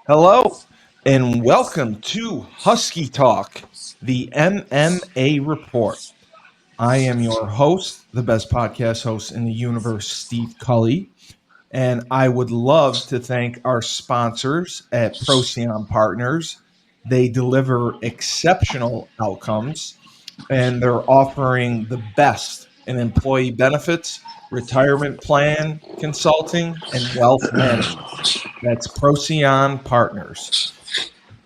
Hello, and welcome to Husky Talk, the MMA Report. I am your host, the best podcast host in the universe, Steve Cully, and I would love to thank our sponsors at Procyon Partners. They deliver exceptional outcomes, and they're offering the best in employee benefits, retirement plan consulting, and wealth management. That's Procyon Partners.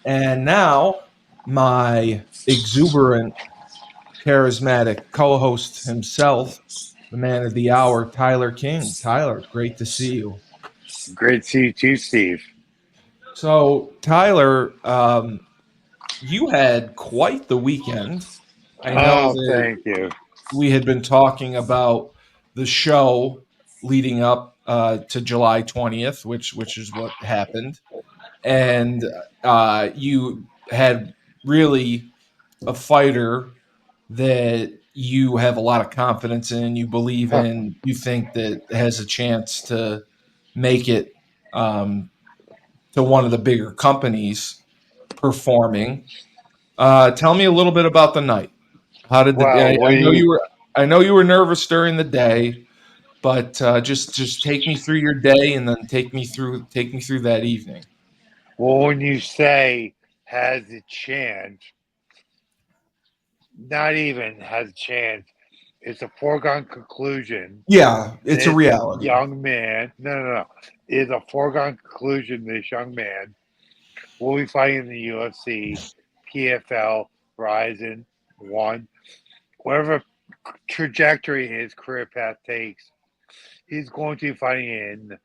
And now, my exuberant, charismatic co host himself, the man of the hour, Tyler King. Tyler, great to see you. Great to see you too, Steve. So, Tyler, you had quite the weekend. I know Oh, that thank you. we had been talking about the show leading up to July 20th, which is what happened. And you had really a fighter that you have a lot of confidence in, you believe in, you think that has a chance to make it to one of the bigger companies performing. Tell me a little bit about the night. How did the Wow, day? what I do know you? you were. I know you were nervous during the day, but just take me through your day and then take me through that evening. Well, when you say has a chance, not even has a chance. It's a foregone conclusion. Yeah, it's a This reality. young man, no. It's a foregone conclusion. This young man will be fighting in the UFC, PFL, Ryzen, One, whatever trajectory his career path takes. He's going to be fighting in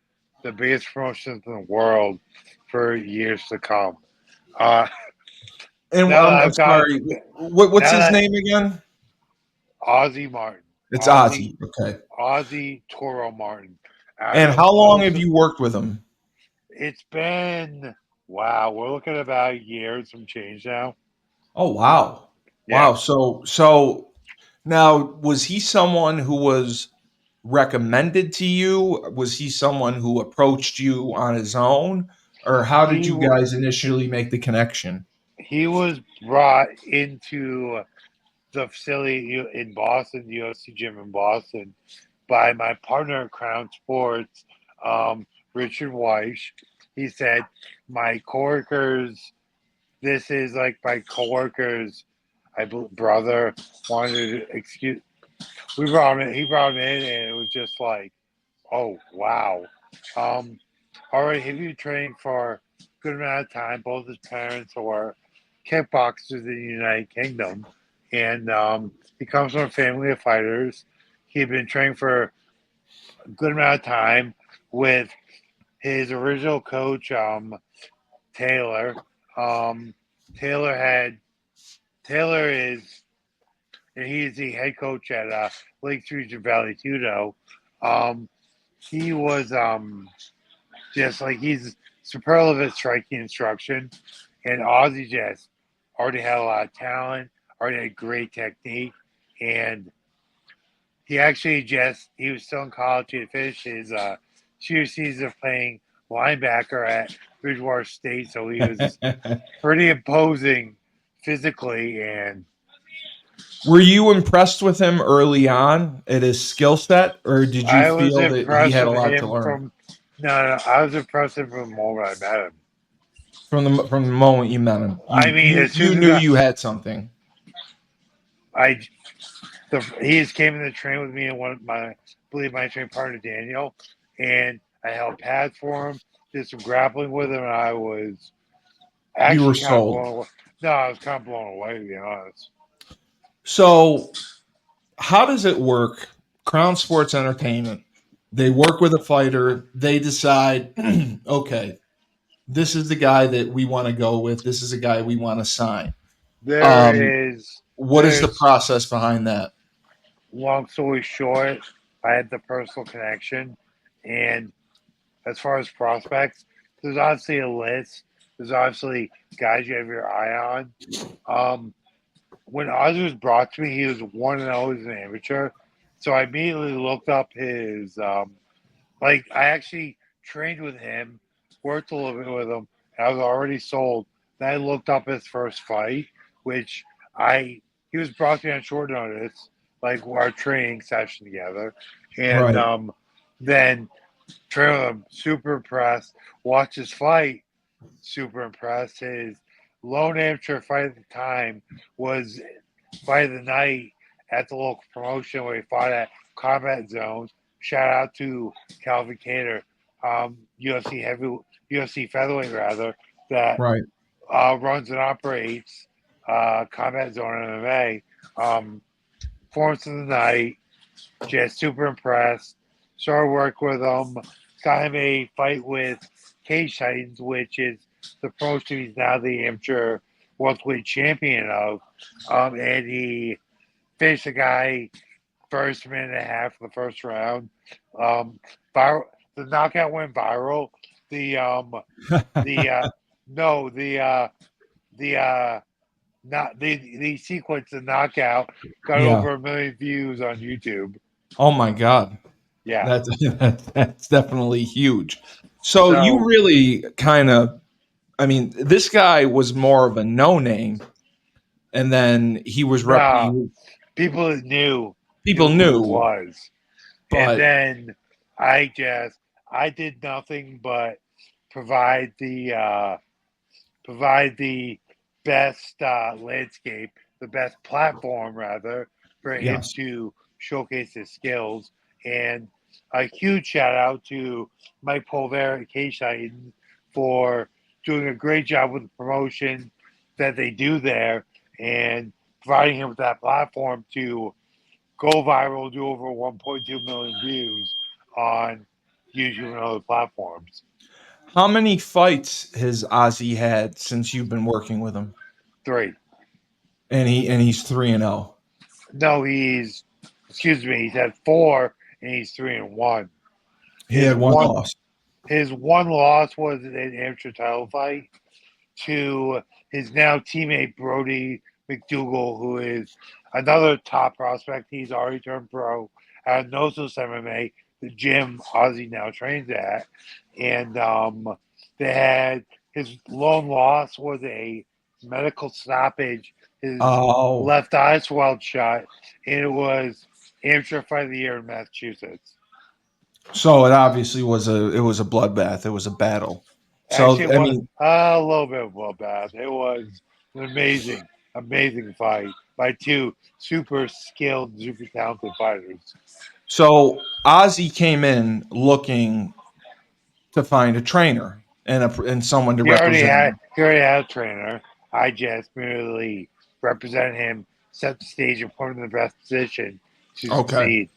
the biggest promotions in the world for years to come. Uh, And now that I'm I've got sorry. What's now his that name again? Ozzy Martin, It's Ozzy Ozzy. Okay. Ozzy Toro Martin, out And of how long have Osa, you worked with him? it's been wow. We're looking at about a year and some change now. Oh wow. Yeah, Wow. So now was he someone who was recommended to you? Was he someone who approached you on his own? Or how did he you guys initially make the connection? he was brought into the facility in Boston, the UFC gym in Boston, by my partner at Crown Sports, Richard Weish. He said, "My coworkers, this is like my coworkers, brother wanted to excuse." We brought him in. He brought him in, and it was just like, "Oh wow!" Um, already he'd been training for a good amount of time. Both his parents were kickboxers in the United Kingdom, and he comes from a family of fighters. He'd been training for a good amount of time with his original coach, Taylor. Um, Taylor had Taylor is and he's the head coach at Lake Region Valley Judo. Um, he was just like he's superlative at striking instruction, and Ozzy just already had a lot of talent, already had great technique, and he was still in college. He had finished his junior season of playing linebacker at Bridgewater State, so he was pretty imposing physically. And Were you impressed with him early on at his skill set, or did you I was feel that he impressed had a with lot to him learn from no, I was impressed with him from the moment I met him. from the moment you met him? I You mean, you as soon you as we knew got, you had something. I he just came in the train with me and one of my, I believe my train partner Daniel, and I held pads for him, did some grappling with him, and I was You were actually kind of sold. blown away. No, I was kind of blown away to be honest. So how does it work? Crown Sports Entertainment. They work with a fighter. They decide, okay, this is the guy that we want to go with. This is a guy we want to sign. Um, There is, what is the there's process behind that? long story short, I had the personal connection, and as far as prospects, there's obviously a list. There's obviously guys you have your eye on. Um, when Ozzy was brought to me, he was 1-0 as an amateur. So I immediately looked up his, like, I actually trained with him, worked a little bit with him, I was already sold. Then I looked up his first fight, which I he was brought to me on short notice, like our training session together, and Right. then trailed him, super impressed. Watched his fight, super impressed. His lone amateur fight at the time was fight of the night at the local promotion where he fought at Combat Zone. Shout out to Calvin Cater, UFC featherweight rather, that Right. runs and operates Combat Zone MMA. Performance of the night, just super impressed. Started work with him. Got him a fight with Cage Titans, which is the promotion he's now the amateur welterweight champion of. And he finished the guy first minute and a half of the first round. Um, viral, the knockout went viral. The the no the not the sequence of knockout got Yeah. over 1 million views on YouTube. Oh my God. Yeah. That's that's definitely huge. So you So really kind of, I mean, this guy was more of a no name, and then he was nah, people people knew who he knew, was. And but then I did nothing but provide the provide the best landscape, the best platform rather, for him yes, to showcase his skills. And a huge shout out to Mike Polver at Cage Titans for doing a great job with the promotion that they do there and providing him with that platform to go viral, do over 1.2 million views on YouTube and other platforms. how many fights has Ozzy had since you've been working with him? Three. And he's 3-0. No, excuse me, he's had four and he's 3-1. He His had one one loss. his one loss was an amateur title fight to his now teammate Brody McDougal, who is another top prospect. He's already turned pro at Nosos MMA, the gym Ozzy now trains at. And they had his lone loss was a medical stoppage. His Oh, left eye swelled shut, and it was amateur fight of the year in Massachusetts. so it obviously was a bloodbath. It was a battle. Actually, So it I was mean, a little bit of a bloodbath. It was an amazing fight by two super skilled, super talented fighters. so Ozzy came in looking to find a trainer and someone to represent him. He already had a trainer. I just merely represent him, set the stage, and put him in the best position to Okay. succeed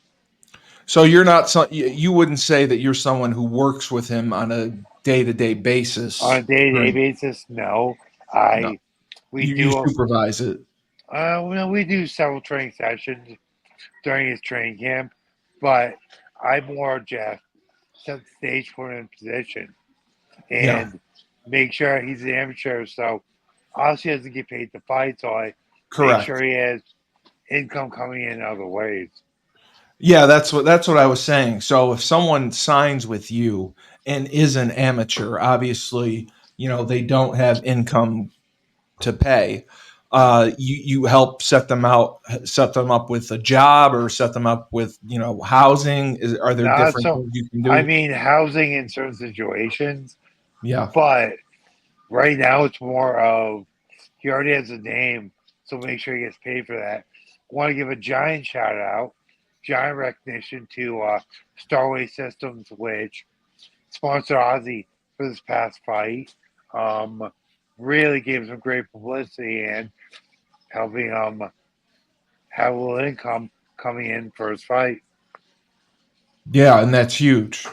So you're not you wouldn't say that you're someone who works with him on a day-to-day on a basis. day-to-day Right. basis. No, No. I we You do supervise it. we do several training sessions during his training camp, but I more just set the stage for him in position Yeah, and make sure he's an amateur. So obviously he doesn't get paid to fight, so I make sure correct. he has income coming in other ways. Yeah, that's what I was saying. So if someone signs with you and is an amateur, obviously, they don't have income to pay. You help set them up with a job, or set them up with housing. Are there Not different so, things you can I do? mean, housing in certain situations, Yeah, but right now it's more of he already has a name, so make sure he gets paid for that. Want to give a giant shout out, giant recognition to Starway Systems, which sponsored Ozzy for this past fight. Um, really gave some great publicity and helping have a little income coming in for his fight. yeah, and that's huge,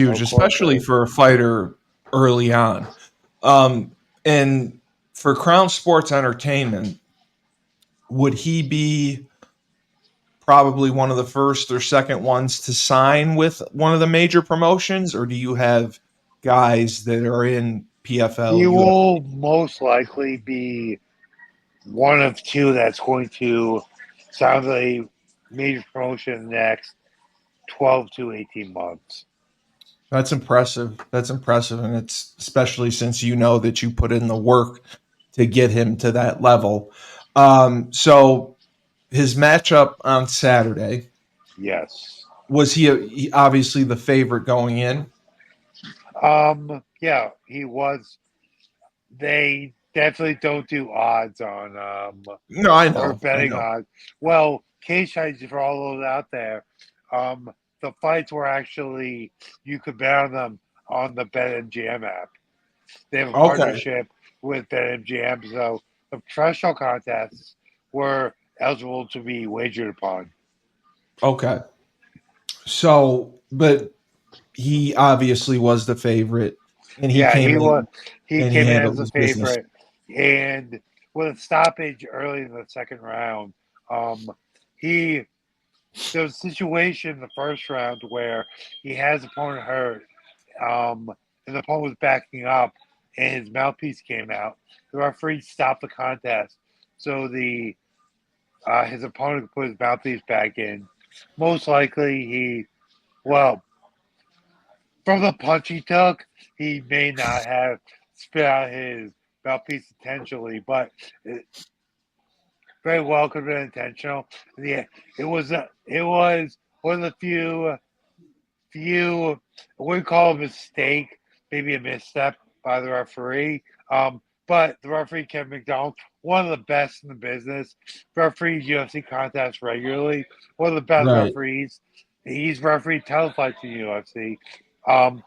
Of course, especially for a fighter early on. And for Crown Sports Entertainment, would he be probably one of the first or second ones to sign with one of the major promotions, or do you have guys that are in PFL, he UFC? will most likely be one of two that's going to sign a major promotion in the next 12 to 18 months. That's impressive. That's impressive, and it's especially since you know that you put in the work to get him to that level. So his matchup on Saturday, Yes. was he obviously the favorite going in? Yeah, he was. They definitely don't do odds on No, I or know, I betting know. odds. Well, case studies for all those out there. Um, the fights were actually you could bet on them on the BetMGM app. They have a Okay, partnership with BetMGM, so the professional contests were eligible to be wagered upon. okay. So, but he obviously was the favorite, and he Yeah, came he was. in He and he came in as handled a his business. favorite, and with a stoppage early in the second round, um, he there was a situation in the first round where he has his opponent hurt, um, and the opponent was backing up, and his mouthpiece came out. The referee stopped the contest, so the his opponent could put his mouthpiece back in. Most likely, well, from the punch he took, he may not have spit out his mouthpiece intentionally, but it very well could have been intentional. Yeah, it was one of the few I wouldn't call it a mistake, maybe a misstep by the referee. But the referee Kevin McDonald, one of the best in the business, referees UFC contests regularly. One of the best Right. referees. He's refereed title fights in UFC. Um,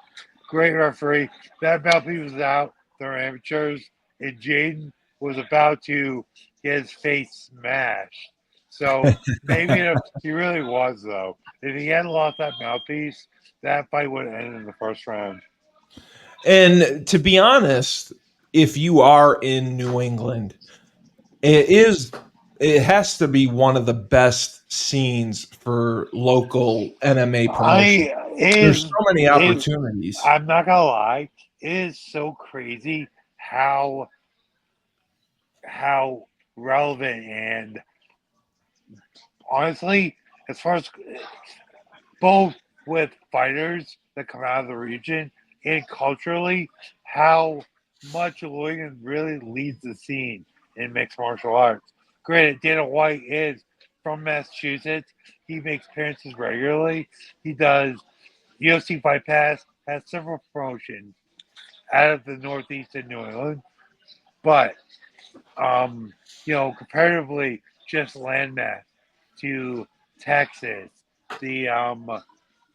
Great referee. That mouthpiece was out. They're amateurs, and Jayden was about to get his face smashed. So maybe he really was though. If he hadn't lost that mouthpiece, that fight would have ended in the first round. And to be honest, if you are in New England, it is it has to be one of the best scenes for local MMA promotion. I There's is so many it. opportunities. I'm not gonna lie. It is so crazy how relevant and honestly, as far as both with fighters that come out of the region and culturally, how much Logan really leads the scene in mixed martial arts. Granted, Dana White is from Massachusetts. He makes appearances regularly. He does UFC Fight Pass, has several promotions out of the Northeast and New England. But, um, comparatively, just landmass to Texas, the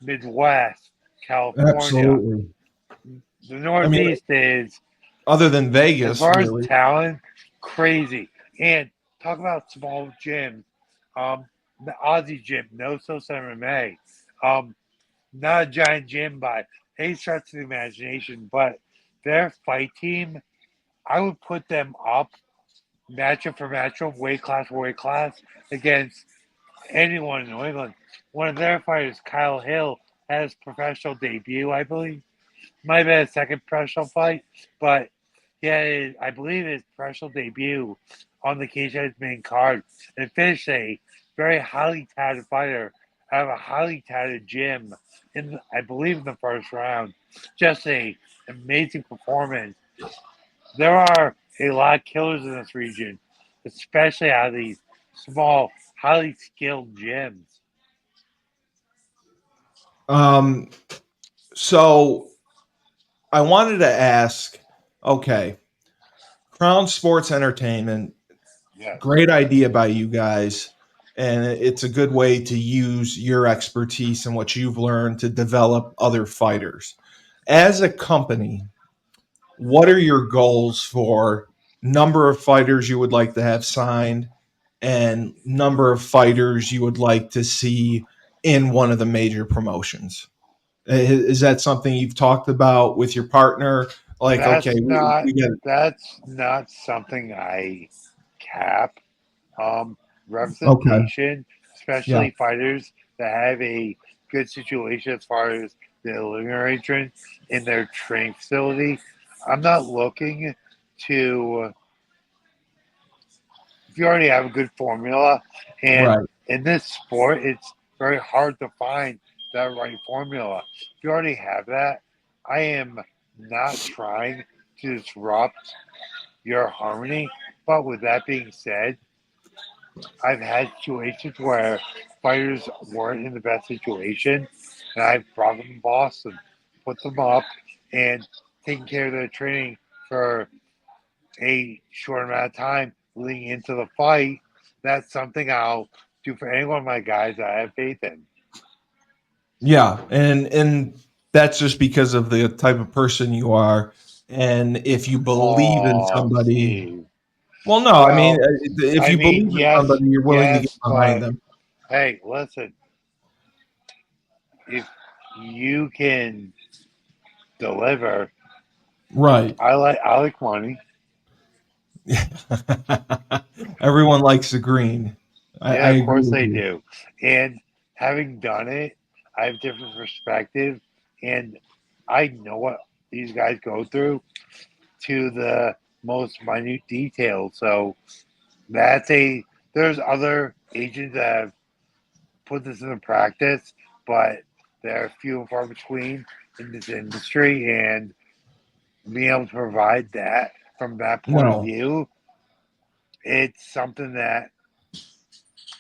Midwest, California. Absolutely. The I mean, Northeast is, other than as Vegas, far as really. talent, crazy. And talk about small gyms. The Ozzy gym, no social MMA. Um, Not a giant gym by any stretch of the imagination, but their fight team, I would put them up matchup for matchup, weight class for weight class against anyone in New England. One of their fighters, Kyle Hill, had his professional debut, I believe. Might have been his second professional fight, but yeah, I believe his professional debut on the Cage main card and finished a very highly touted fighter out of a highly touted gym I believe in the first round. Just a amazing performance. There are a lot of killers in this region, especially out of these small, highly skilled gyms. Um, so I wanted to ask, okay, Crown Sports Entertainment, Yes. great idea by you guys. And it's a good way to use your expertise and what you've learned to develop other fighters. As a company, what are your goals for number of fighters you would like to have signed and number of fighters you would like to see in one of the major promotions? Is that something you've talked about with your partner? Like, okay, That's not we get that's not something I cap. Um, okay, Representation, yeah, especially fighters that have a good situation as far as the living arrangement in their training facility. I'm not looking to if you already have a good formula, and right, in this sport, it's very hard to find that right formula. If you already have that, I am not trying to disrupt your harmony. But with that being said, I've had situations where fighters weren't in the best situation, and I've brought them to Boston, put them up, and taken care of their training for a short amount of time leading into the fight. That's something I'll do for any one of my guys that I have faith in. Yeah, and that's just because of the type of person you are, and if you believe in Oh, somebody. Steve. Well, no, I mean, Well, if you believe in yes, somebody, you're willing to get yes, behind but them. hey, listen, if you can deliver, Right. I like money. Everyone likes the green. I Yeah, of agree course with they you. do. And having done it, I have different perspective, and I know what these guys go through to the most minute detail. So that's a there's other agents that have put this into practice, but they're few and far between in this industry, and being able to provide that from that point of No. view, it's something that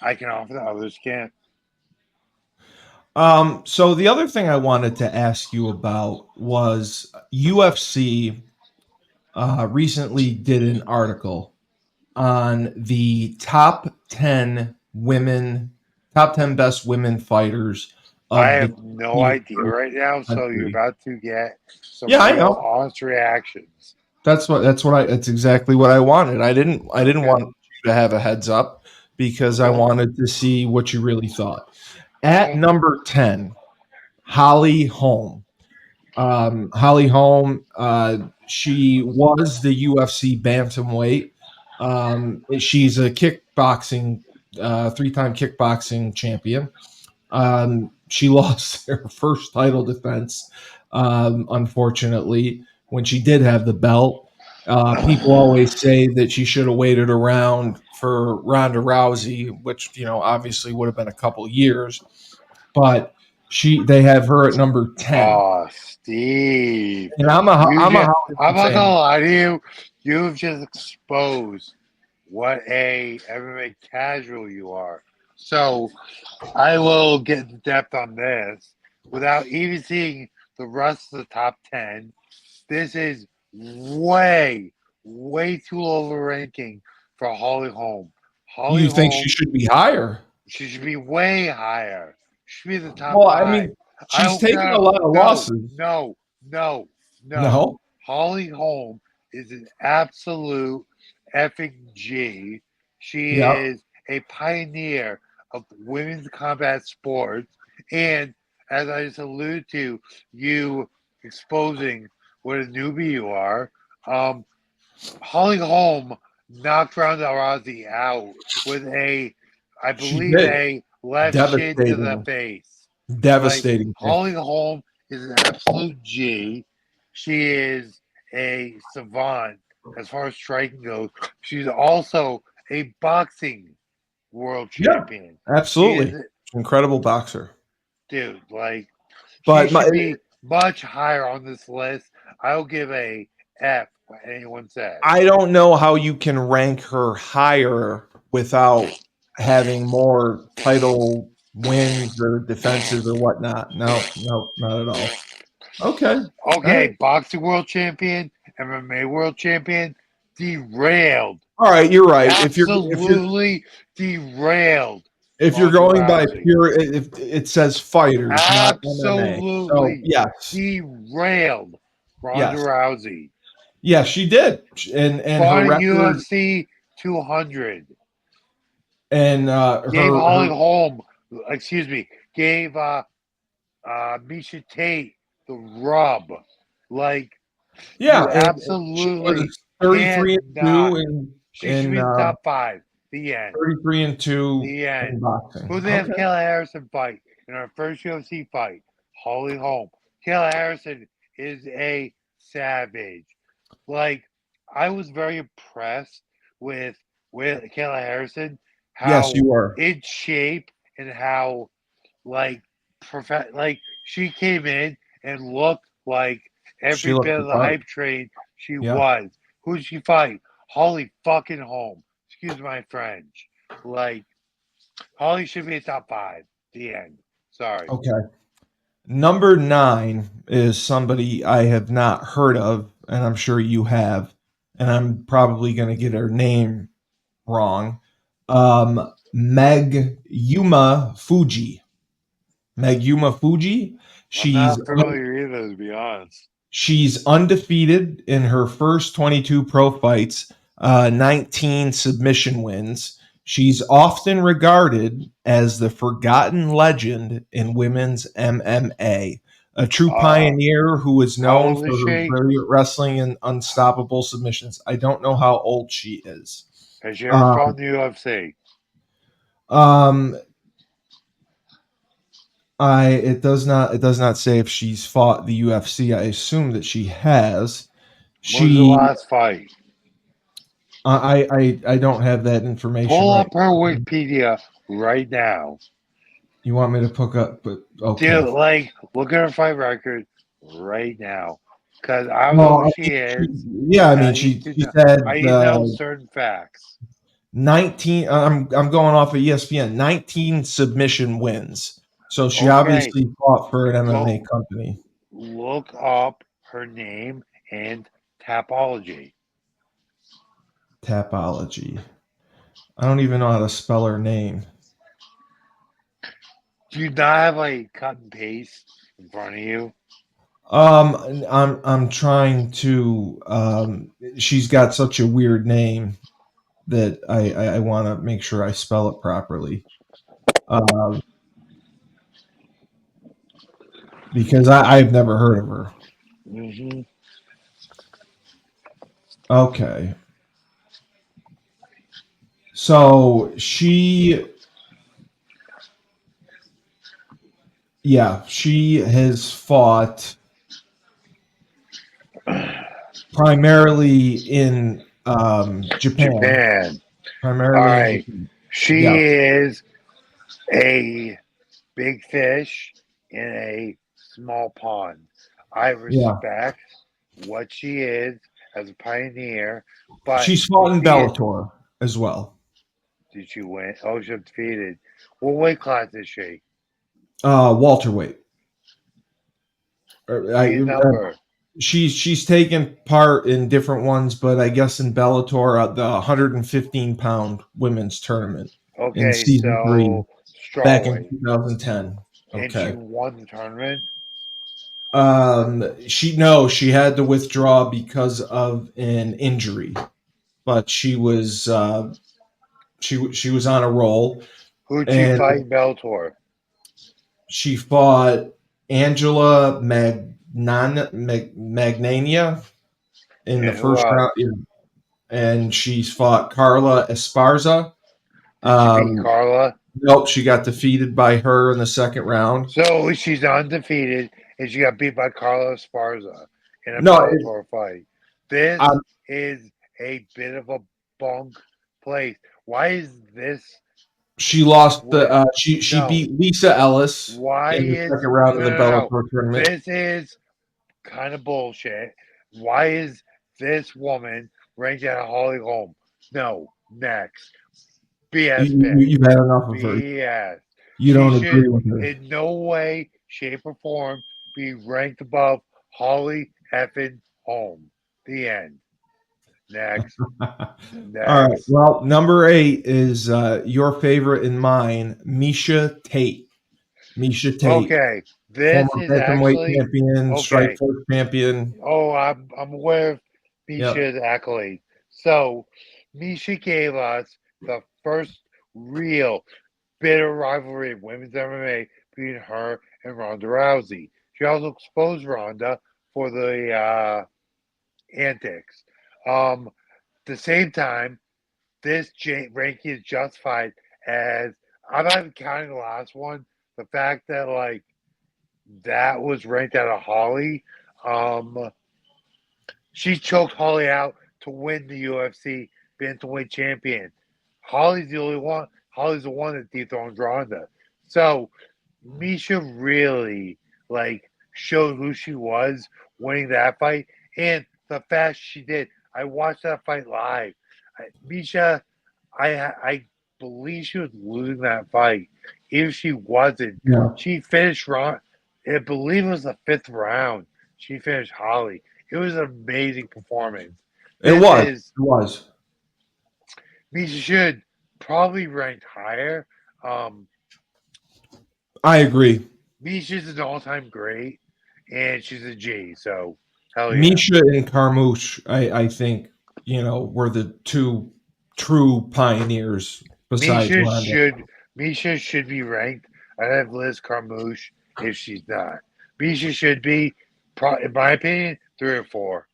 I can offer that others can't. So the other thing I wanted to ask you about was UFC recently did an article on the top 10 best women fighters I of the have no 20th idea right now, so you're century. about to get some Yeah, I real know. honest reactions. That's exactly what I wanted. I didn't Okay. want you to have a heads up because I Okay. wanted to see what you really thought. At Okay. number 10, Holly Holm. Holly Holm, she was the UFC bantamweight. She's a kickboxing, three-time kickboxing champion. She lost her first title defense, unfortunately, when she did have the belt. People always say that she should have waited around for Ronda Rousey, which obviously would have been a couple years. But they have her at number 10, Oh, Steve, and I'm a Holly I'm Holm not gonna fan. lie to you. You've just exposed what a MMA casual you are. So I will get into depth on this without even seeing the rest of the top 10. This is way, way too low of a ranking for Holly Holm. Holly You think she Holm, should be higher? she should be way higher. She should be in the top Well, I five. mean, I she's don't taken a care. lot of No, losses. no, no, no. No, Holly Holm is an absolute effing G. She yeah, is a pioneer of women's combat sports. And as I just alluded to, you exposing what a newbie you are, um, Holly Holm knocked Ronda Rousey out with I she believe, did. a left shin to the Devastating, face. Like, devastating Holly kick. Holm is an absolute G. She is a savant as far as striking goes. She's also a boxing world Yeah, champion. She is, absolutely. Incredible boxer. dude, like, she But should be much higher on this list. I'll give a F what anyone says. I don't know how you can rank her higher without having more title wins or defenses or whatnot. No, no, not at all. Okay. All right. Okay, boxing world champion, MMA world champion, derailed. All right, you're right. Absolutely derailed. If you're Ronda going by Rousey. pure, if it says fighters, not MMA. So Absolutely yes, derailed Ronda yes, Rousey. yes, she did, and her Fought at record UFC 200. and Gave her Holly Holm, excuse me, gave Misha Tate the rub. Like, yeah, you and she absolutely was 33 and cannot. 2 She should be in the top five. The end. 33 and 2 The in end. boxing. Who they have Okay. Kayla Harrison fight in our first UFC fight? Holly Holm. Kayla Harrison is a savage. Like, I was very impressed with Kayla Harrison, Yes, how you are. in shape and how, like, she came in and looked like She every looked bit the of the part. hype train she Yeah. was. Who'd she fight? Holly fucking Holm. Excuse my French. Like Holly should be a top 5. The end. Sorry. Okay. Number 9 is somebody I have not heard of, and I'm sure you have, and I'm probably going to get her name wrong. Meg Yuma Fuji. Meg Yuma Fuji. I'm She's not familiar either, to be honest. She's undefeated in her first 22 pro fights, 19 submission wins. She's often regarded as the forgotten legend in women's MMA, a true Uh, pioneer who is how known old for is her she? brilliant wrestling and unstoppable submissions. I don't know how old she is. Has she ever Um, fought in the UFC? um, it does not say if she's fought the UFC. I assume that she has. When was the She last fight? I don't have that information Pull right. up her Wikipedia right now. You want me to pick up? But okay. Dude, look at her fight record right now. Because I don't know Well, who I she mean, is. yeah, I And mean, she said I need to know certain facts. 19. I'm going off of ESPN. 19 submission wins. So she Okay, obviously fought for an MMA go company. look up her name and Tapology. Tapology. I don't even know how to spell her name. Do you not have cut and paste in front of you? I'm trying to. She's got such a weird name that I want to make sure I spell it properly. Uh, because I've never heard of her. Mm-hmm. Okay. So she has fought primarily in Japan. Japan. All Primarily in right. Japan. She Yeah. is a big fish in a small pond. I Yeah. respect what she is as a pioneer, but She's fought in defeated. Bellator as well. Did she win? Oh, she was defeated. What weight class is she? Welterweight. Give me a number. She's taken part in different ones, but I guess in Bellator, the 115-pound women's tournament in Okay, season 3 so back in strawweight, 2010. and she Okay. won the tournament. She had to withdraw because of an injury, but she was on a roll, Who'd she and fight in Bellator? she fought Angela Magnania in the And who first else? round, and she's fought Carla Esparza. Did she beat Um, Carla? nope, she got defeated by her in the second round. So she's undefeated, and she got beat by Carla Esparza in a No, Bellator fight. This um, is a bit of a bunk place. Why is this she lost the. win? She No. beat Lisa Ellis Why in the is second round of no the no no? Bellator tournament. This is kind of bullshit. Why is this woman ranked at a Holly Holm? No. Next. BS pick. You've had enough of her. BS. You She don't agree should with her. in no way, shape, or form be ranked above Holly effing Holm. The end. Next. All right. Next. Well, number 8 is your favorite and mine, Misha Tate. Misha Tate, Okay. This former is bantamweight actually champion, okay. Strikeforce champion. Oh, I'm aware of Yep. Misha's accolade. So Misha gave us the first real bitter rivalry in women's MMA between her and Ronda Rousey. She also exposed Ronda for the antics. At the same time, this ranking is justified as I'm not even counting the last one. The fact that that was ranked out of Holly. Um, she choked Holly out to win the UFC bantamweight champion. Holly's the only one. Holly's the one that dethroned Ronda. So Misha really like showed who she was winning that fight and the fast she did. I watched that fight live. Misha, I believe she was losing that fight. If she wasn't, Yeah, she finished round. I believe it was the fifth round. She finished Holly. It was an amazing performance. it This was. is It was. Misha should probably ranked higher. Um, I agree. Misha's an all-time great, and she's a G. So hell yeah. Misha and Carmouche, I think, were the two true pioneers besides Misha Ronda. should Misha should be ranked. I have Liz Carmouche if she's not. Misha should be, in my opinion, 3 or 4.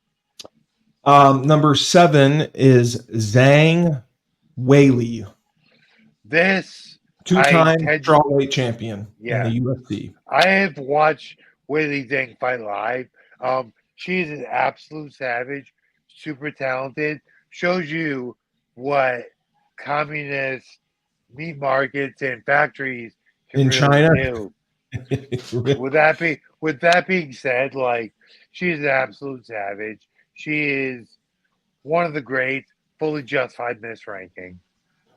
Number 7 is Zhang Weili, This I two-time tend, strawweight champion in the yeah, UFC. I have watched Weili Zhang fight live. She's an absolute savage, super talented. Shows you what communist meat markets and factories can In really China. do. With that being said, like she's an absolute savage. She is one of the greats, fully justified in this ranking.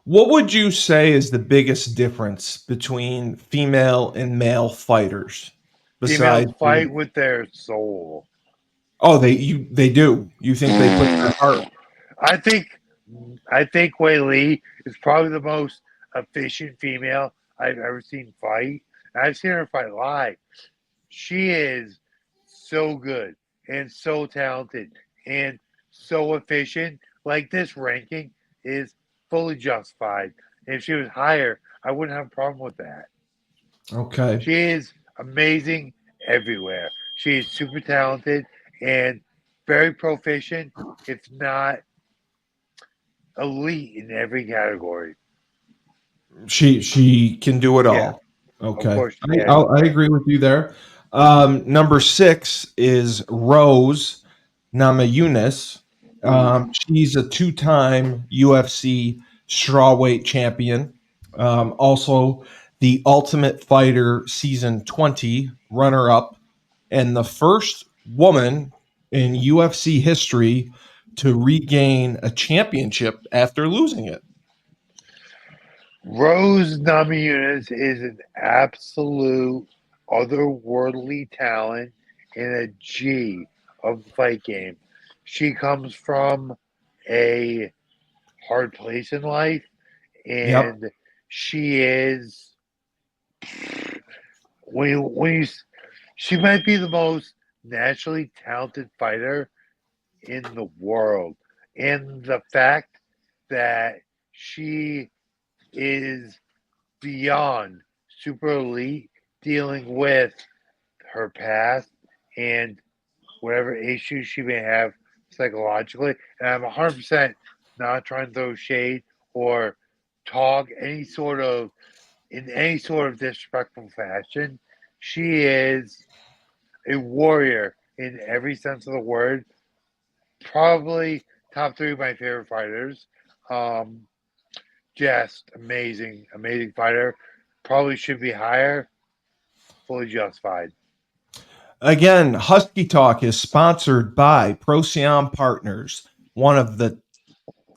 What would you say is the biggest difference between female and male fighters? Females Besides fight with their soul. they do. You think they put their heart. I think I think Wei Li is probably the most efficient female I've ever seen fight. And I've seen her fight live. She is so good and so talented and so efficient. Like this ranking is fully justified. If she was higher, I wouldn't have a problem with that. Okay. She is amazing everywhere. She is super talented and very proficient, if not elite in every category. She can do it Yeah, all. of Okay. course she I can. I agree with you there. Number 6 is Rose Namajunas. Ooh. She's a two-time UFC strawweight champion. Also, the Ultimate Fighter Season 20 runner-up, and the first woman in UFC history to regain a championship after losing it. Rose Namajunas is an absolute otherworldly talent and a G of the fight game. She comes from a hard place in life, Yep. and she is when you she might be the most naturally talented fighter in the world, and the fact that she is beyond super elite, dealing with her past and whatever issues she may have psychologically. And I'm 100% not trying to throw shade or talk in any sort of disrespectful fashion. She is a warrior in every sense of the word. Probably top 3 of my favorite fighters. Um, just amazing, amazing fighter. Probably should be higher. Fully justified. Again, Husky Talk is sponsored by Procyon Partners, one of the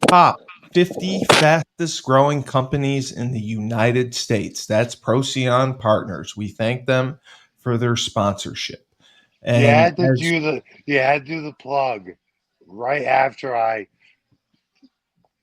top 50 fastest growing companies in the United States. That's Procyon Partners. We thank them for their sponsorship. And as You had to do the plug right after I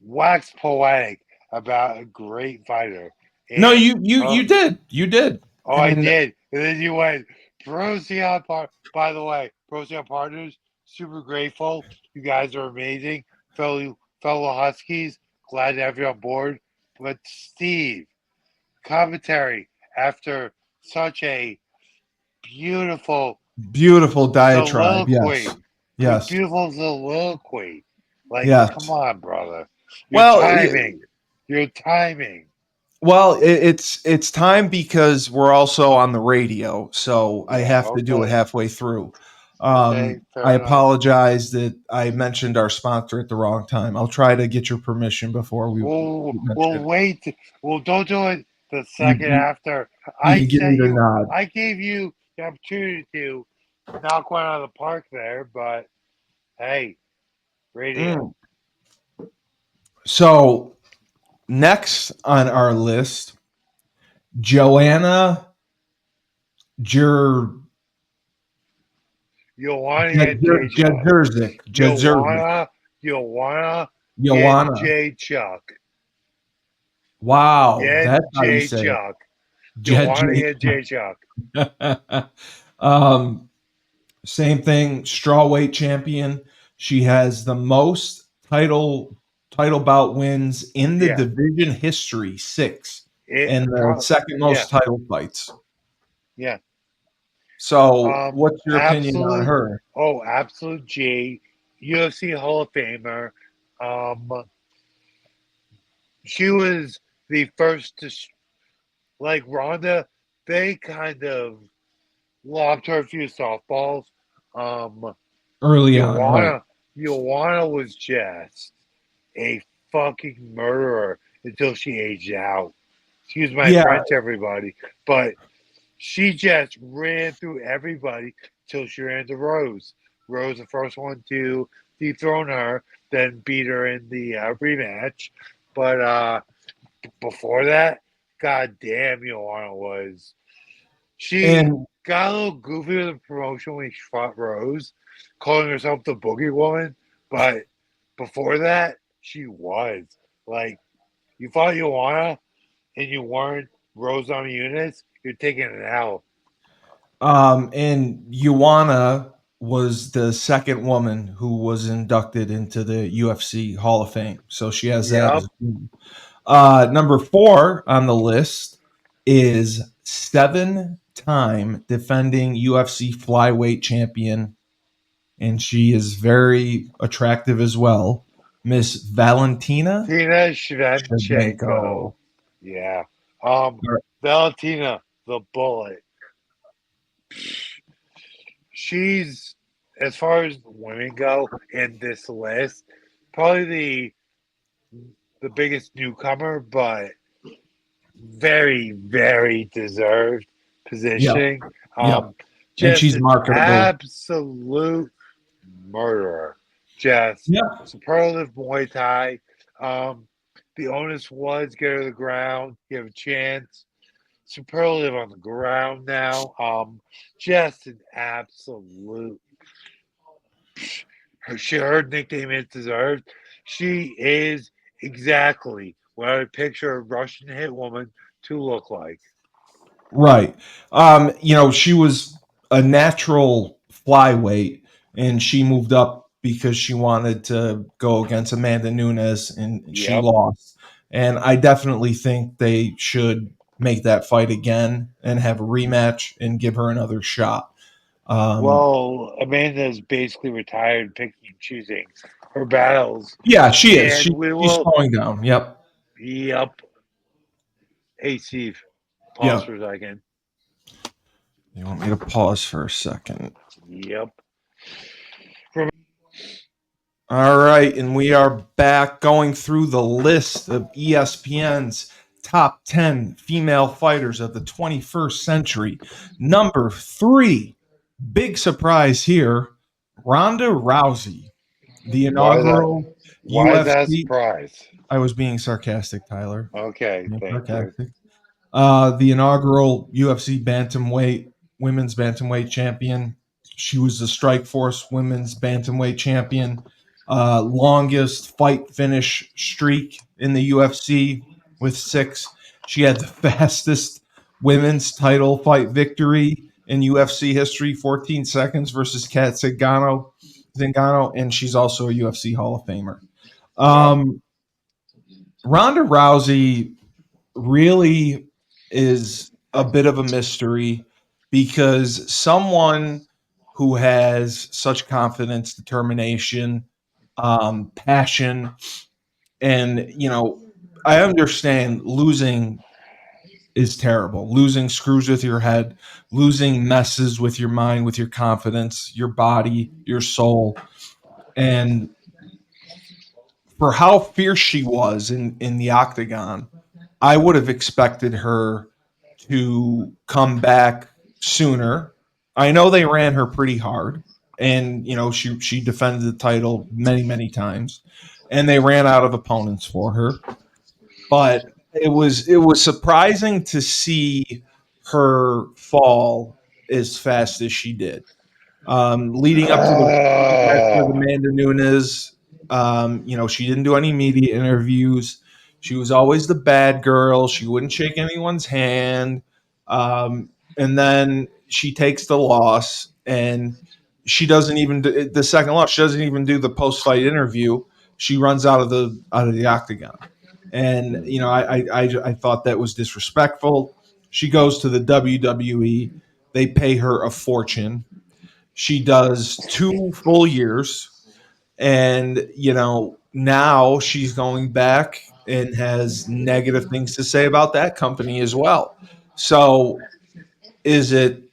waxed poetic about a great fighter. no, And you did. You did. oh, I And did. And then you went Procyon Part. By the way, Procyon Partners, super grateful. You guys are amazing, fellow Huskies. Glad to have you on board. But Steve, commentary after such a beautiful beautiful diatribe. Yes. soliloquy, Yes. beautiful soliloquy. Like, come Yes. on, brother. Your Well, timing, your timing. well, it's time because we're also on the radio, so I Yeah, have to do it okay, halfway through. okay, I fair enough. apologize that I mentioned our sponsor at the wrong time. I'll try to get your permission before we We'll mention we'll it. wait. Well, don't do it. the You, second you, after you give me the nod. I gave you the opportunity to knock one out of the park there, but hey, radio. Mm. So next on our list, Joanna Jer Joanna and Jay Jedzerzik. Jedzerzik. Joanna, Joanna and Joanna. J Chuck. Wow, Yen that's how you J say it. Chuck. Jed Joanna and J Chuck. um, Same thing, strawweight champion. She has the most title bout wins in the Yeah. division history, 6, It and the second yeah, most title fights. yeah. So, what's your opinion on Absolute her? absolute G. UFC Hall of Famer. Um she was the first to like Ronda, they kind of lobbed her a few softballs. Um Early on, right? Joanna Joanna was just a fucking murderer until she aged out. Excuse my Yeah, French, everybody. But she just ran through everybody till she ran to Rose. Rose, the first one to dethrone her, then beat her in the rematch. But before that, goddamn, Joanna was. She and got a little goofy with the promotion when she fought Rose, calling herself the Boogie Woman. But before that, she was. Like, you fought Joanna and you weren't Rose on Eunice, you're taking an L. and Ioana was the second woman who was inducted into the UFC Hall of Fame. So she has that Yep. as well. Number 4 on the list is 7-time defending UFC flyweight champion, and she is very attractive as well, Miss Valentina Tina Shevchenko. Shevchenko. Yeah. Um, Valentina, the bullet. She's, as far as women go in this list, probably the biggest newcomer, but very, very deserved Yeah, positioning. yeah, and Just she's an marketable. absolute murderer. Just Yeah, superlative Muay Thai. Um, the onus was get her to the ground. You have a chance. Superlative on the ground now. Just an absolute. Her nickname is deserved. She is exactly what I would picture a Russian hit woman to look like. right. She was a natural flyweight, and she moved up because she wanted to go against Amanda Nunes, and she Yep. lost. And I definitely think they should make that fight again and have a rematch and give her another shot. Um, Well, Amanda's basically retired, picking and choosing her battles, yeah, she is. and we She's will. slowing down. Yep. Yep. Hey, Steve, pause Yep. for a second. You want me to pause for a second? Yep. All right, and we are back going through the list of ESPN's top 10 female fighters of the 21st century. Number 3, big surprise here, Ronda Rousey, the Why is that? inaugural Why is that a UFC. surprise? I was being sarcastic, Tyler. Okay, Being thank you. sarcastic. The inaugural UFC bantamweight, women's bantamweight champion. She was the Strikeforce women's bantamweight champion. Longest fight finish streak in the UFC with 6. She had the fastest women's title fight victory in UFC history, 14 seconds versus Kat Zingano, and she's also a UFC Hall of Famer. Yep. Um, Ronda Rousey really is a bit of a mystery because someone who has such confidence, determination, passion, and I understand losing is terrible. Losing screws with your head, losing messes with your mind, with your confidence, your body, your soul. And for how fierce she was in the octagon, I would have expected her to come back sooner. I know they ran her pretty hard, and she defended the title many times, and they ran out of opponents for her. But it was surprising to see her fall as fast as she did. Leading up to the match with Oh, Amanda Nunes, she didn't do any media interviews. She was always the bad girl. She wouldn't shake anyone's hand. And then she takes the loss, and she doesn't even do the second loss. She doesn't even do the post fight interview. She runs out of the octagon, and I thought that was disrespectful. She goes to the WWE. They pay her a fortune. She does 2 full years, and now she's going back and has negative things to say about that company as well. So is it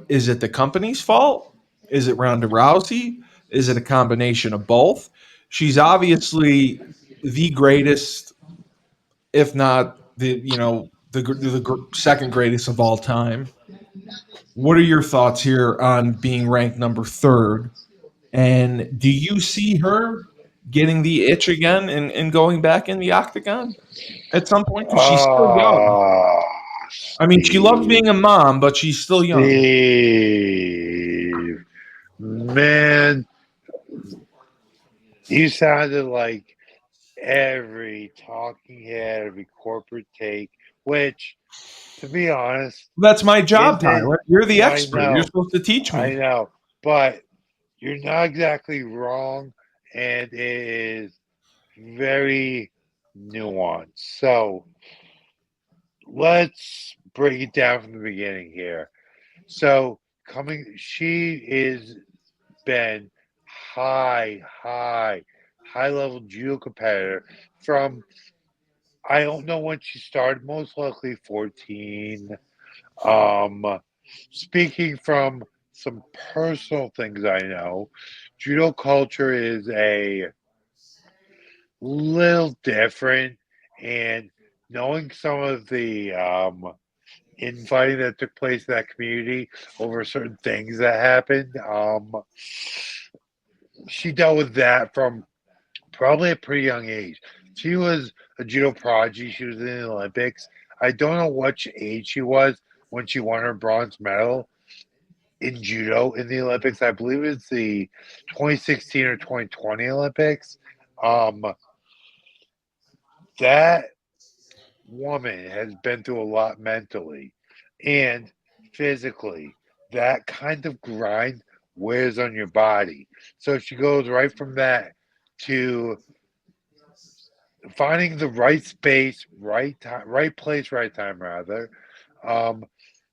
is it the company's fault? Is it Ronda Rousey? Is it a combination of both? She's obviously the greatest, if not the second greatest of all time. What are your thoughts here on being ranked number third? And do you see her getting the itch again and going back in the octagon at some point? Because she's still young. oh, I mean, she loves Steve, being a mom, but she's still young. Steve, man, you sounded like every talking head, every corporate take, which, to be honest, That's my job, isn't. Tyler. You're the I expert. You're know, supposed to teach I me. know, but you're not exactly wrong, and it is very nuanced. So let's break it down from the beginning here. So she is been high level judo competitor from, I don't know when she started, most likely 14. Um, Speaking from some personal things I know, judo culture is a little different, and knowing some of the infighting that took place in that community over certain things that happened, she dealt with that from probably a pretty young age. She was a judo prodigy. She was in the Olympics. I don't know what age she was when she won her bronze medal in judo in the Olympics. I believe it's the 2016 or 2020 Olympics. Um, that woman has been through a lot mentally and physically. That kind of grind wears on your body. So she goes right from that to finding the right space, right time, right place, right time, rather. Um,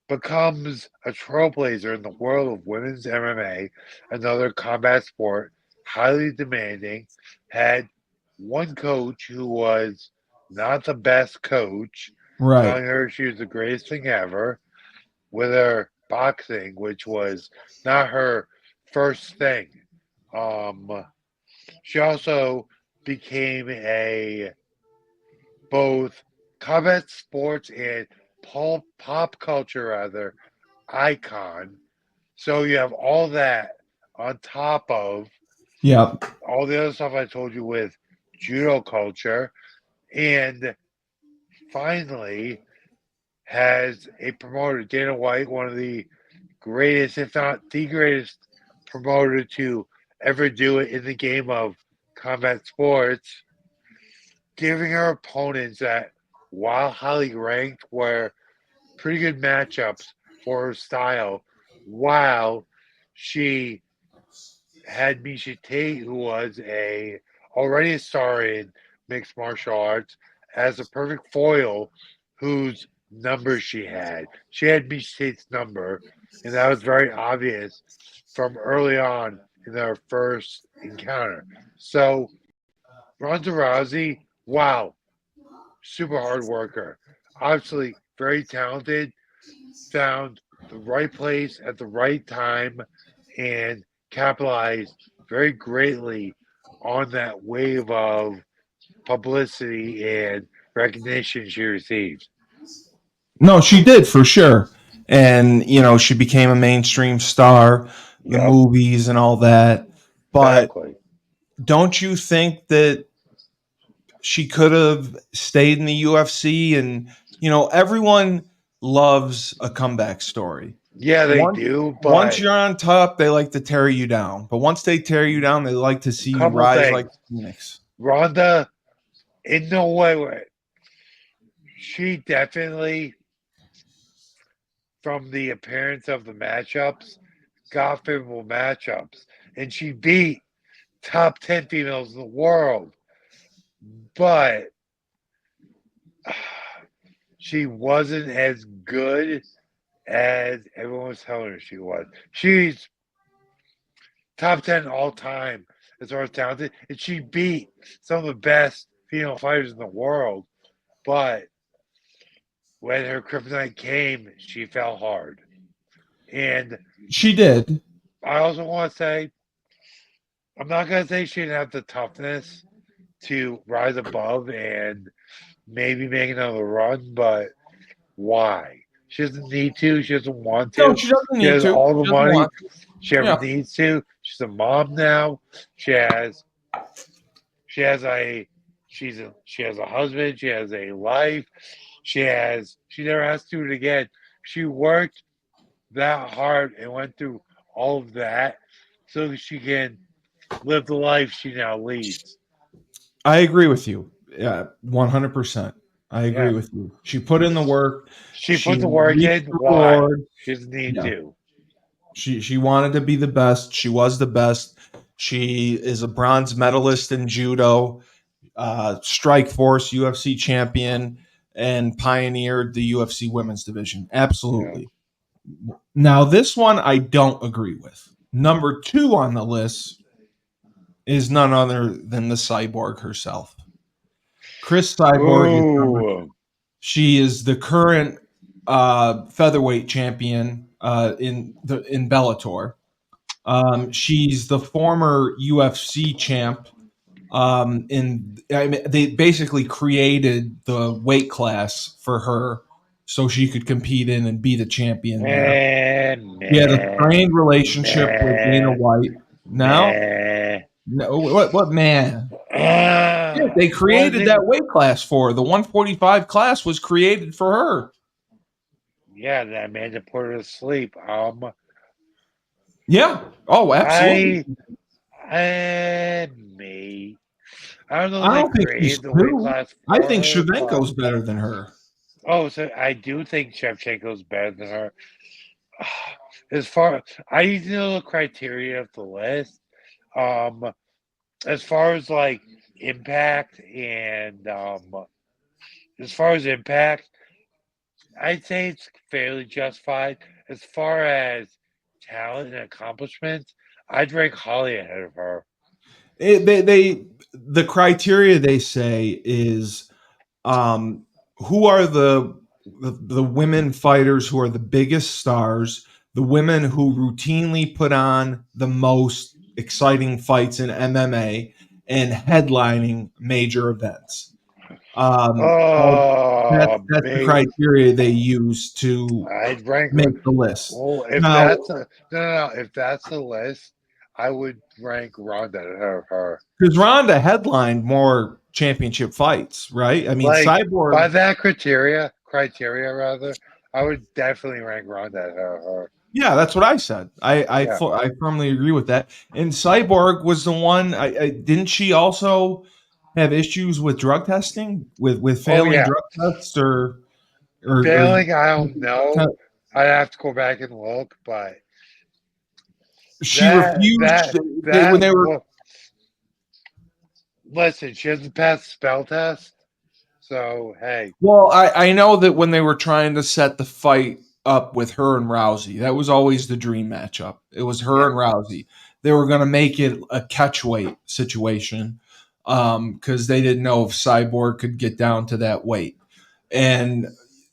Becomes a trailblazer in the world of women's MMA, another combat sport, highly demanding. Had one coach who was not the best coach, Right. telling her she was the greatest thing ever, with her boxing, which was not her first thing. Um, she also became a both combat sports and pop culture rather icon. So you have all that on top of Yeah. all the other stuff I told you with judo culture, and finally has a promoter, Dana White, one of the greatest, if not the greatest promoter to ever do it in the game of combat sports, giving her opponents that, while highly ranked, were pretty good matchups for her style, while she had Misha Tate, who was a already a star in mixed martial arts, as a perfect foil, whose number she had. She had Misha Tate's number, and that was very obvious from early on in their first encounter. So Ronda Rousey, wow, super hard worker, obviously very talented, found the right place at the right time and capitalized very greatly on that wave of publicity and recognition she received. No, she did for sure. And, she became a mainstream star, the Yep, movies and all that. But exactly. don't you think that she could have stayed in the UFC? And, everyone loves a comeback story. Yeah, they Once, do, once but you're on top, they like to tear you down. But once they tear you down, they like to see you couple rise like things. a phoenix. Ronda, in no way, she definitely, from the appearance of the matchups, got favorable matchups, and she beat top 10 females in the world. But she wasn't as good as everyone was telling her she was. She's top 10 all time as far as talented, and she beat some of the best female fighters in the world. But when her kryptonite came, she fell hard. And She did. I also want to say, I'm not going to say she didn't have the toughness to rise above and maybe make another run, but why? She doesn't need to. She doesn't want No, to. she doesn't She need has to. all She the doesn't money want to. she ever Yeah. needs to. She's a mom now. She has she has a she has a husband. She has a life. She never has to do it again. She worked that hard and went through all of that so she can live the life she now leads. I agree with you. Yeah, 100%. I agree Yeah. with you. She put in the work. She She put the work reaped in. the Why? reward. She doesn't need Yeah. to. She wanted to be the best. She was the best. She is a bronze medalist in judo, strike force UFC champion, and pioneered the UFC women's division. Yeah. Absolutely. Now, this one I don't agree with. Number 2 on the list is none other than the cyborg herself. Chris Cyborg is number. Ooh. She is the current featherweight champion in Bellator. She's the former UFC champ. I mean, they basically created the weight class for her so she could compete in and be the champion there. Meh, She had a meh, strained relationship with Dana meh, White. Now, meh. no, what man? Yeah, they Was created it? that weight class for her. The 145 class was created for her. Yeah, that man to put her to sleep. Yeah. Oh, absolutely. I, me. I don't know if I they don't think she's created the weight two. class I for think her, but Shevchenko's better than her. so I do think Shevchenko's better than her. As far I need to know the criteria of the list. Um, as far as like impact and as far as impact, I'd say it's fairly justified. As far as talent and accomplishments, I'd rank Holly ahead of her. The criteria they say is um, who are the women fighters who are the biggest stars, the women who routinely put on the most exciting fights in MMA and headlining major events. So Oh, that's the me. criteria they use to I'd rank. make the list. Well, if Now, that's a no, if that's the list, I would rank Ronda ahead of her. because Ronda headlined more championship fights, right? I mean, Like by Cyborg. that criteria rather, I would definitely rank Ronda ahead of her. Yeah, that's what I said. Yeah. I firmly agree with that. And Cyborg was the one. Didn't she also have issues with drug testing, with Oh failing yeah. drug tests or Failing, I don't know. I'd have to go back and look, but she that refused. that When that they were. well, listen, she hasn't passed the spell test, so hey, Well, I know that when they were trying to set the fight up with her and Rousey, that was always the dream matchup. It was her yeah. and Rousey. They were going to make it a catchweight situation because they didn't know if Cyborg could get down to that weight. And,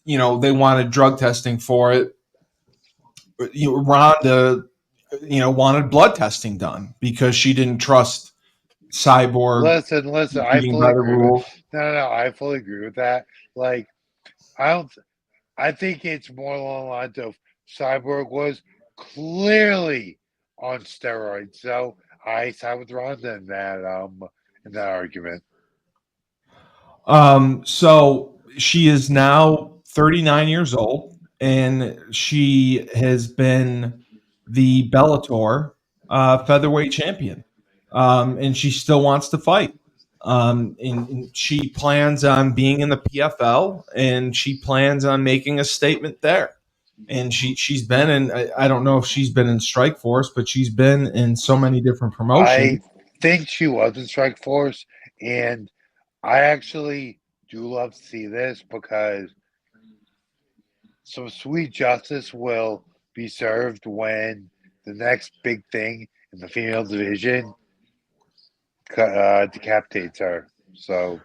they wanted drug testing for it. Ronda, wanted blood testing done because she didn't trust Cyborg Listen. I competing fully by the agree with. rules. No. I fully agree with that. Like, I don't. I think it's more along the lines of Cyborg was clearly on steroids. So I side with Ronda in that argument. So she is now 39 years old, and she has been the Bellator featherweight champion, and she still wants to fight. And she plans on being in the PFL, and she plans on making a statement there. And she's been in. I don't know if she's been in Strike Force, but she's been in so many different promotions. I think she was in Strike Force, and I actually do love to see this because some sweet justice will be served when the next big thing in the female division decapitates her. So,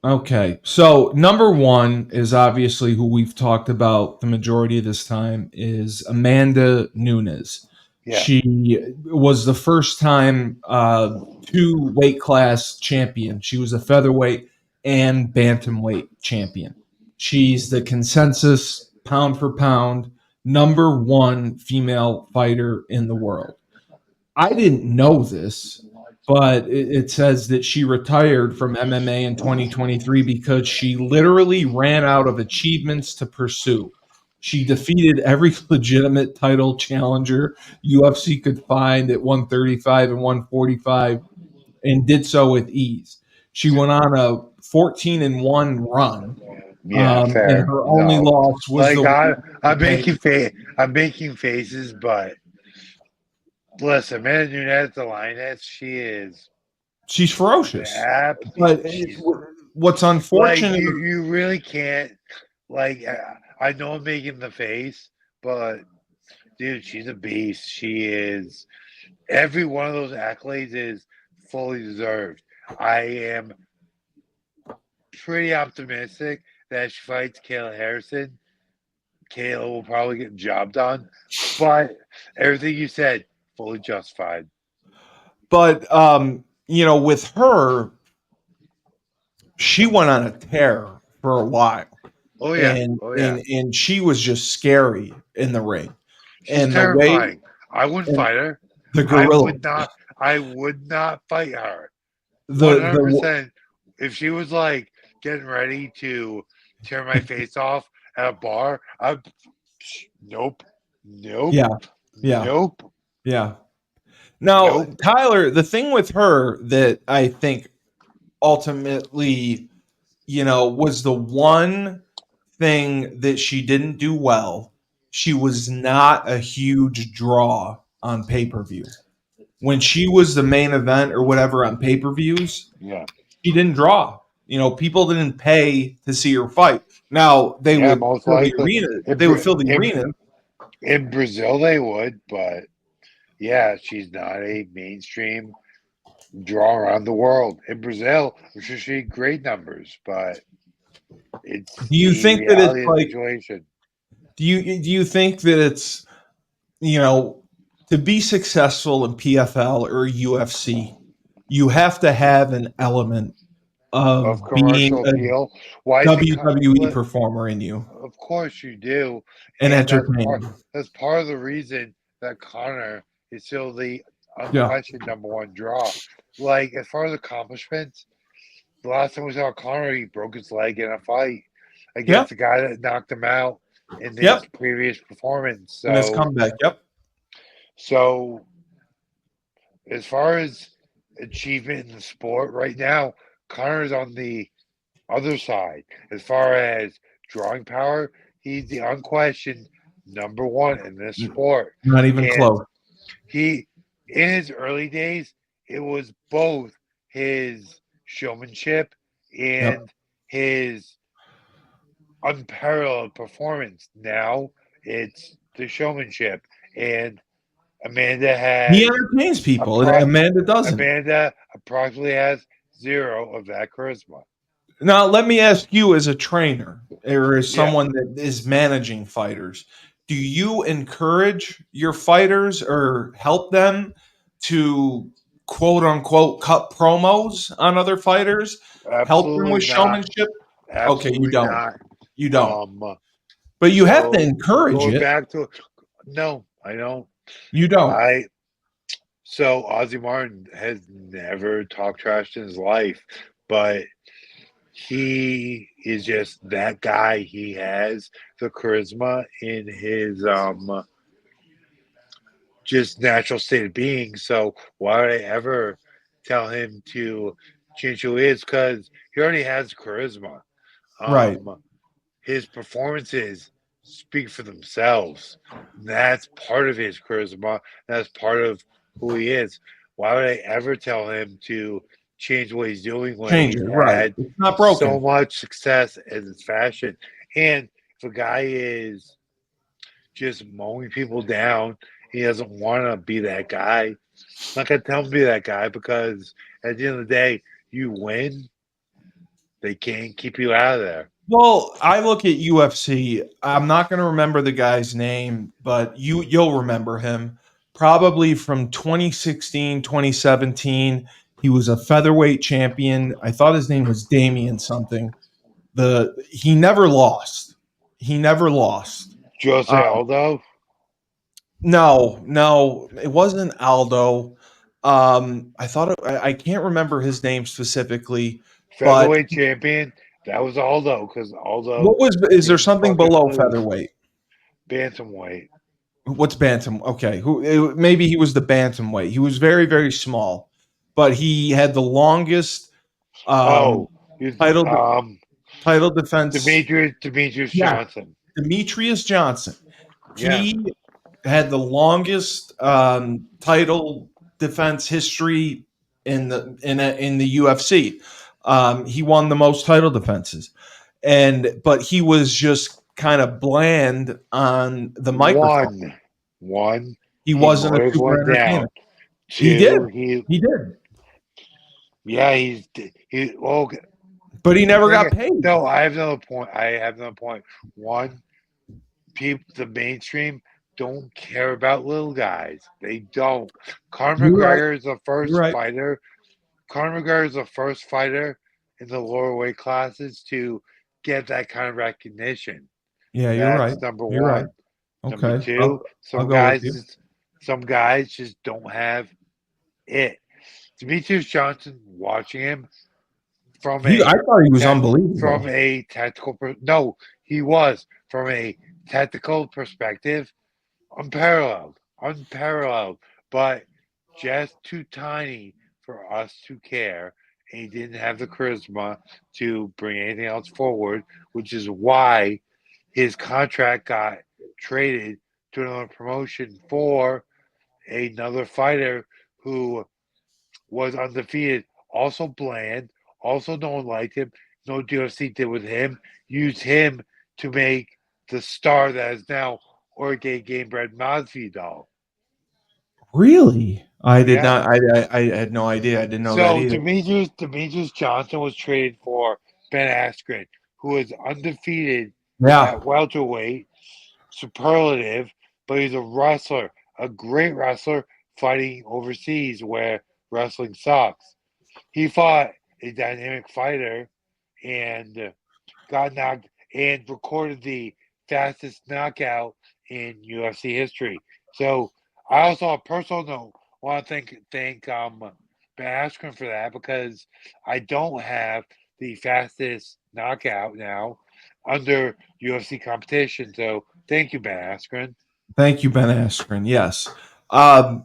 Okay, so number one is obviously who we've talked about the majority of this time is Amanda Nunes. yeah, She was the first time two weight class champion. She was a featherweight and bantamweight champion. She's the consensus pound for pound number one female fighter in the world. I didn't know this, but it says that she retired from MMA in 2023 because she literally ran out of achievements to pursue. She defeated every legitimate title challenger UFC could find at 135 and 145 and did so with ease. She went on a 14-1 run, yeah, and fair. her only No, loss was like the one I'm making faces, but listen, Amanda Nunes, the lioness, she is she's ferocious. app. But She's what's like unfortunate, you really can't like. I know I'm making the face, but dude, she's a beast. She is. Every one of those accolades is fully deserved. I am pretty optimistic that she fights Kayla Harrison. Kayla will probably get the job done, but everything you said, fully justified. but with her, she went on a tear for a while, Oh yeah, and oh yeah. and she was just scary in the ring, She's and the way terrifying. I wouldn't and fight her. the I gorilla, would not. I would not fight her. One hundred the percent. If she was like getting ready to tear my face off at a bar, I nope, nope, yeah, yeah, nope, yeah. Now, nope. Tyler, the thing with her that I think ultimately, was the one thing that she didn't do well. She was not a huge draw on pay per view. When she was the main event or whatever on pay per views, Yeah, she didn't draw. People didn't pay to see her fight. Now they yeah. would Most fill the likely arena. in They would fill the in arena. in Brazil they would, but yeah, she's not a mainstream draw around the world. In Brazil, I'm sure she had great numbers, but it's Do you the think that it's reality of the like? situation. Do you think that it's you know to be successful in PFL or UFC, you have to have an element Of of being commercial a appeal. Why is it? WWE performer in you Of course you do, and and entertaining. that's part of the reason that Connor is still the Yeah. unquestioned number one draw. Like as far as accomplishments, the last time we saw Connor, he broke his leg in a fight Yeah. against the guy that knocked him out in his Yep. previous performance. And his comeback. Yep. So as far as achievement in the sport right now, Connor's on the other side. As far as drawing power, he's the unquestioned number one in this sport. Not even And close. he, in his early days, it was both his showmanship Yep. and his unparalleled performance. Now it's the showmanship. And Amanda He has entertains people, and appro- Amanda doesn't. Amanda approximately has zero of that charisma. Now, let me ask you, as a trainer or as Yeah. someone that is managing fighters, do you encourage your fighters or help them to quote unquote cut promos on other fighters, help them with Absolutely not. showmanship? Okay, you Absolutely don't. not. You don't. Um, But you have to so encourage going it. back to no, I don't. You don't. I so Ozzy Martin has never talked trash in his life, but he is just that guy. He has the charisma in his just natural state of being. So why would I ever tell him to change who he is? Because he already has charisma. Right. His performances speak for themselves. That's part of his charisma. That's part of who he is. Why would I ever tell him to change what he's doing when Change he's it. Right. had It's not so broken. much success in his fashion? And if a guy is just mowing people down, he doesn't want to be that guy. I'm not gonna tell him to be that guy because at the end of the day, you win, they can't keep you out of there. Well, I look at UFC. I'm not going to remember the guy's name, but you'll remember him. Probably from 2016, 2017. He was a featherweight champion. I thought his name was Damian something. He never lost. He never lost. Jose Uh, Aldo, no, it wasn't Aldo. I can't remember his name specifically, but featherweight champion, that was Aldo because Aldo what was is there didn't something fucking below lose. featherweight? Bantamweight. What's bantam? Okay, maybe he was the bantamweight. He was very very small, but he had the longest um, Oh, you, title title defense. Demetrius Yeah, Johnson. Demetrius Johnson. Yeah, He had the longest title defense history in the UFC. He won the most title defenses, but he was just kind of bland on the microphone. one, one. He He wasn't a mowed super everyone entertainer. down. He did. Two, He did. yeah, he. Oh, But he the never thing. got paid. No, I have another point. I have another point. One, people, the mainstream don't care about little guys. They don't. Conor You're right. McGregor is the You're first right. fighter. Conor McGregor is the first fighter in the lower weight classes to get that kind of recognition. Yeah, you're right. That's number You're right. one. Number Okay. two, I'll go with you. some guys just don't have it. Demetrius Johnson, watching him from I a thought he was te- unbelievable. no, he was from a technical perspective unparalleled, but just too tiny for us to care. And he didn't have the charisma to bring anything else forward, which is why his contract got traded to another promotion for another fighter who was undefeated, also bland, also no one liked him. No UFC did with him. Used him to make the star that is now Jorge Gamebred Masvidal. Really? I did Yeah. not. I had no idea. I didn't know that So either. Demetrius Johnson was traded for Ben Askren, who is undefeated Yeah. at welterweight, superlative, but he's a wrestler, a great wrestler fighting overseas where wrestling sucks. He fought a dynamic fighter and got knocked and recorded the fastest knockout in UFC history. So I also on a personal note want to thank Ben Askren for that because I don't have the fastest knockout now under UFC competition. So thank you, Ben Askren. Thank you, Ben Askren. Yes.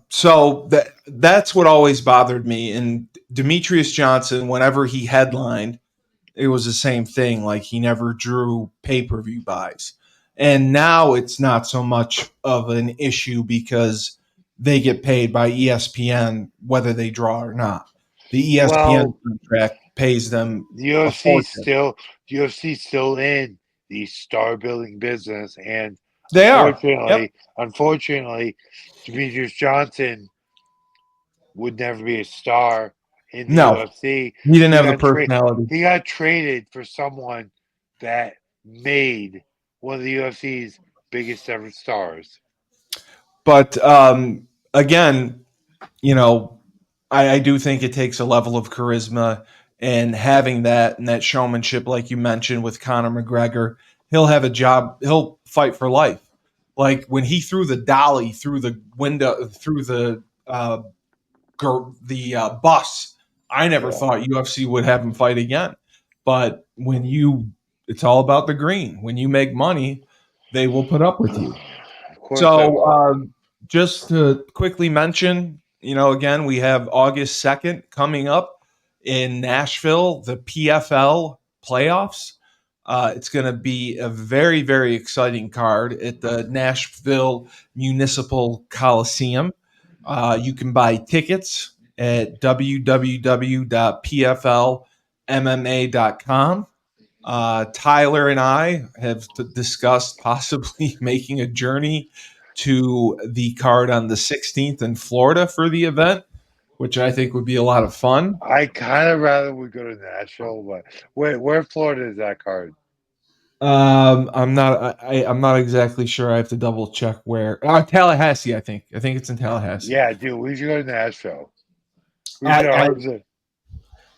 So that's what always bothered me. And Demetrius Johnson, whenever he headlined, it was the same thing. Like he never drew pay per view buys. And now it's not so much of an issue because they get paid by ESPN whether they draw or not. The ESPN Well, contract pays them the a UFC fortune. still the UFC still in the star building business, and They are. Yep. unfortunately, Demetrius Johnson would never be a star in the No, UFC. he didn't He have the got tra- personality. he got traded for someone that made one of the UFC's biggest ever stars. But again, you know, I do think it takes a level of charisma and having that and that showmanship, like you mentioned with Conor McGregor. He'll have a job. He'll fight for life. Like when he threw the dolly through the window, through the bus. I never Yeah, thought UFC would have him fight again. But it's all about the green. When you make money, they will put up with you. of course they So, will. just to quickly mention, again, we have August 2nd coming up in Nashville, the PFL playoffs. It's going to be a very, very exciting card at the Nashville Municipal Coliseum. You can buy tickets at www.pflmma.com. Tyler and I have discussed possibly making a journey to the card on the 16th in Florida for the event, which I think would be a lot of fun. I kind of rather we go to Nashville, but where in Florida is that card? I'm not exactly sure. I have to double check where. Tallahassee, I think. I think it's in Tallahassee. Yeah, dude, we should go to Nashville. We should I, I 100%.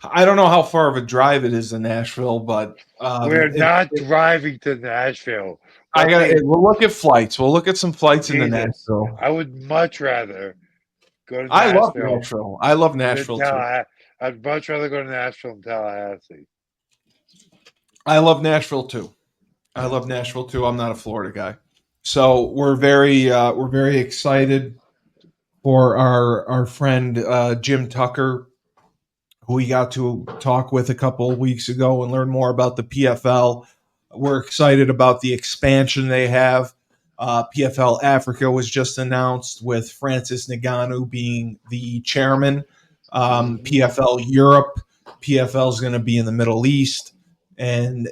I don't know how far of a drive it is to Nashville, but We're not driving to Nashville. I One got. thing, We'll look at flights. We'll look at some flights into Jesus, Nashville. I would much rather go to I love Nashville Nashville. I love than Nashville too. Tallahassee. I'd much rather go to Nashville than Tallahassee. I love Nashville too. I love Nashville too. I'm not a Florida guy, so we're very excited for our friend Jim Tucker, who we got to talk with a couple of weeks ago and learn more about the PFL. We're excited about the expansion they have. PFL Africa was just announced with Francis Ngannou being the chairman. Hmm. PFL Europe, PFL is going to be in the Middle East, and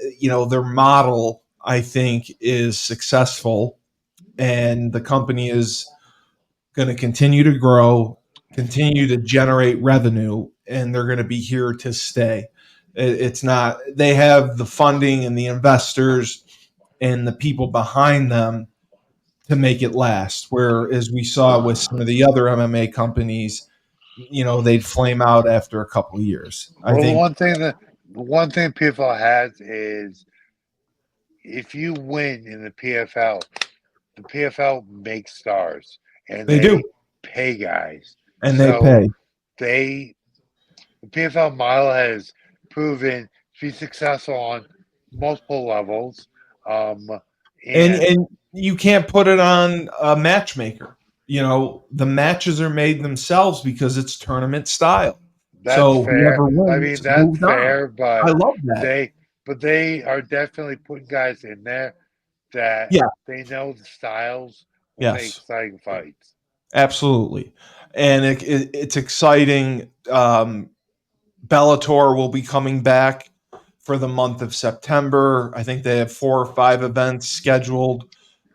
their model I think is successful, and the company is going to continue to grow, continue to generate revenue, and they're going to be here to stay. It's not, they have the funding and the investors and the people behind them to make it last. Whereas we saw with some of the other MMA companies, they'd flame out after a couple of years. I Well, think the one thing PFL has is if you win in the PFL, the PFL makes stars and they do, they pay guys. and they So pay. they the PFL model has proven to be successful on multiple levels. Um, and and and you can't put it on a matchmaker. The matches are made themselves because it's tournament style. that's So fair. whoever I mean, wins that's moves on. fair, I love that. they they are definitely putting guys in there that Yeah. they know the styles will make Yes. exciting fights. Absolutely. And it's exciting. Bellator will be coming back for the month of September. I think they have 4 or 5 events scheduled.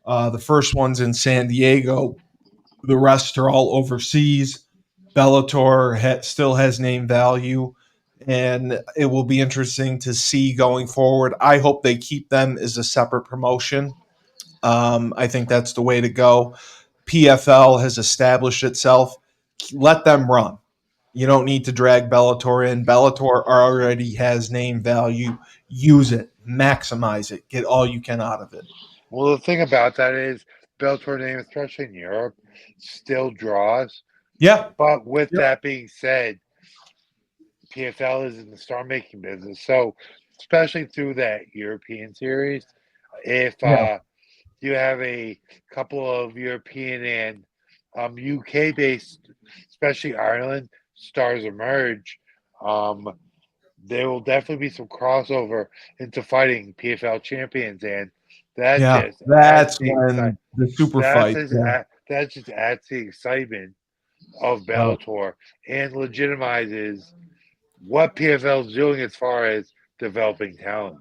The first one's in San Diego. The rest are all overseas. Bellator still has name value, and it will be interesting to see going forward. I hope they keep them as a separate promotion. I think that's the way to go. PFL has established itself. Let them run. You don't need to drag Bellator in. Bellator already has name value. Use it, maximize it, get all you can out of it. Well, the thing about that is Bellator name, especially in Europe, still draws. Yeah. But with Yep. that being said, PFL is in the star making business. So, especially through that European series, if Yeah. you have a couple of European and UK based, especially Ireland, stars emerge, um, there will definitely be some crossover into fighting PFL champions, and that Yeah. just adds That's the excite. when the super fight. Yeah. That just adds the excitement of Right. Bellator and legitimizes what PFL is doing as far as developing talent.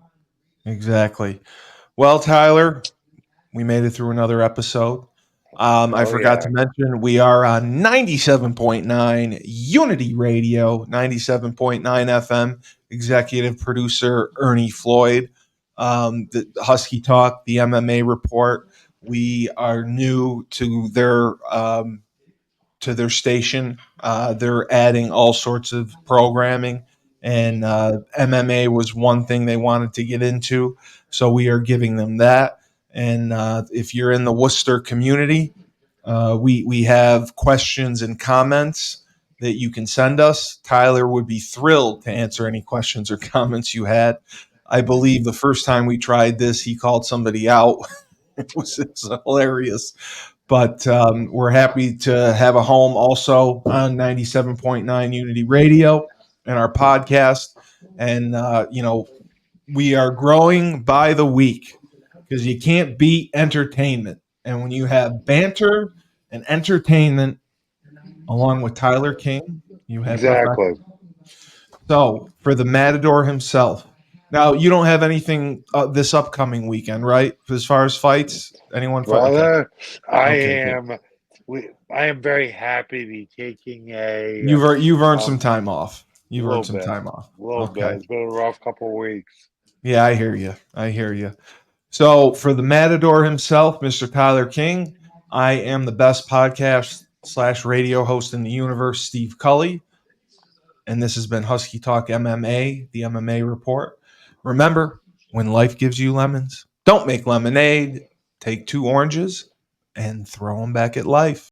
Exactly. Well, Tyler, we made it through another episode. I Oh forgot to yeah. mention we are on 97.9 Unity Radio, 97.9 FM. Executive producer Ernie Floyd, the Husky Talk, the MMA report. We are new to their to their station. They're adding all sorts of programming, and MMA was one thing they wanted to get into, so we are giving them that. And if you're in the Worcester community, we have questions and comments that you can send us. Tyler would be thrilled to answer any questions or comments you had. I believe the first time we tried this, he called somebody out. It's hilarious. But we're happy to have a home also on 97.9 Unity Radio and our podcast. And, we are growing by the week because you can't beat entertainment. And when you have banter and entertainment along with Tyler King, you have Exactly. perfection. So for the Matador himself, now you don't have anything this upcoming weekend, right? As far as fights, anyone fight? Okay. Brother, I Okay, good. am. I am very happy to be taking You've earned some time off. a You've little earned some bit, time off. a little bit. Okay. It's been a rough couple of weeks. Yeah, I hear you. I hear you. So for the Matador himself, Mr. Tyler King, I am the best podcast / radio host in the universe, Steve Cully. And this has been Husky Talk MMA, the MMA report. Remember, when life gives you lemons, don't make lemonade. Take 2 oranges and throw them back at life.